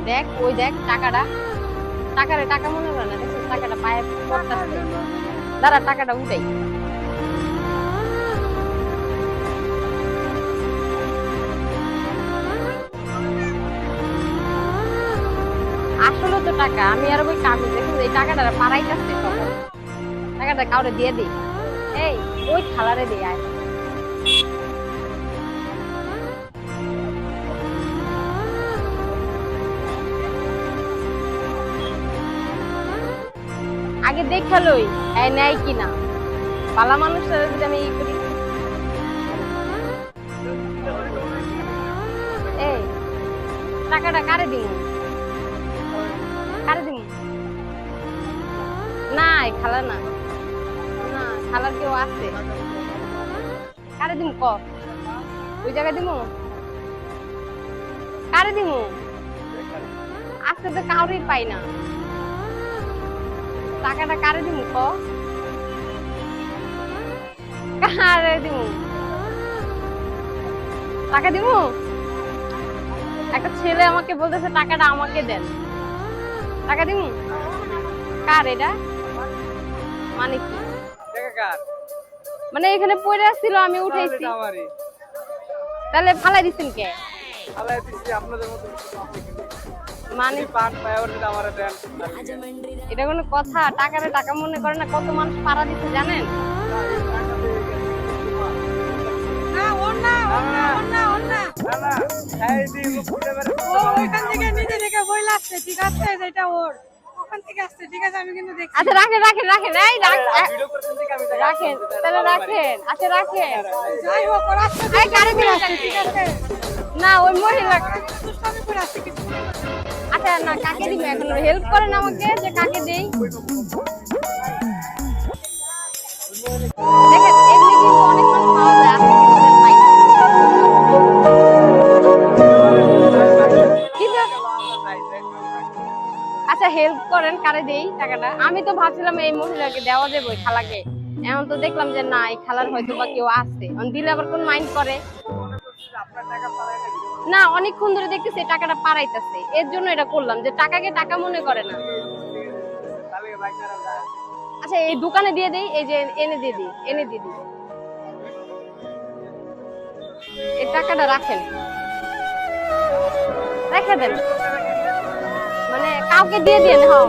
দেখ ওই দেখ টাকারে টাকা মনে করে না, দেখছিস টাকাটা পায়ে পড়তাছে। দাঁড়া টাকাটা উঠাই। আসলে তো টাকা আমি আর ওই কাগজ দেখুন এই টাকাটা পাড়াইতেছে সব। টাকাটা কাউরে দিয়ে দিই। এই ওই খালারে দিয়ে আয়। আগে দেখা লই নেয় কিনা, পালা মানুষের যদি আমি ই করি। এই টাকাটা কারে দিন, কারে দিন? না খালা না, না খালার কেউ আছে? কারে দিম ক? ওই জায়গায় দিমু? কারে দিমু? আজকে তো কাউরেই পাই না। টাকাটা কারে দিমু ক? কারে দিমু? টাকা দিমু? একটা ছেলে আমাকে বলতেছে টাকাটা আমাকে দেন, টাকা দিমু? কার এটা? মানে কি? মানে এখানে পড়ে আসছিল আমি উঠাইছি, তাহলে ফালাই দিছেন কে? মানে এটা কোনো কথা? টাকারে টাকা মনে করে না, কত মানুষ পাড়া দিচ্ছে জানেন? আচ্ছা রাখেন রাখেন রাখেন, এই রাখেন তাহলে রাখেন। আচ্ছা রাখেন, না ওই মহিলা। আচ্ছা না কাকে দিবে এখন, হেল্প করেন আমাকে যে কাকে দেই। দেখেন এমনি কিন্তু অনেক মানুষ পাওয়া যায়, আজকে কিন্তু পাই না। কিন্তু আচ্ছা হেল্প করেন, কারে দেই টাকাটা? আমি তো ভাবছিলাম এই মহিলাকে দেওয়া যাবে, ওই খালাকে। এখন তো দেখলাম যে না, এই খালার হয়তো বা কেউ আছে, দিলে আবার কোন মাইন্ড করে না। অনেকক্ষণ ধরে দেখতেছি টাকাটা পাড়াইতেছে, এর জন্য এটা করলাম যে টাকাকে টাকা মনে করে না। আচ্ছা এই দোকানে দিয়ে দেই, এই যে এনে দিয়ে দিই, এনে দিয়ে দিই। এই টাকাটা রাখেন, রেখে দেন, মানে কাউকে দিয়ে দেন। হ্যাঁ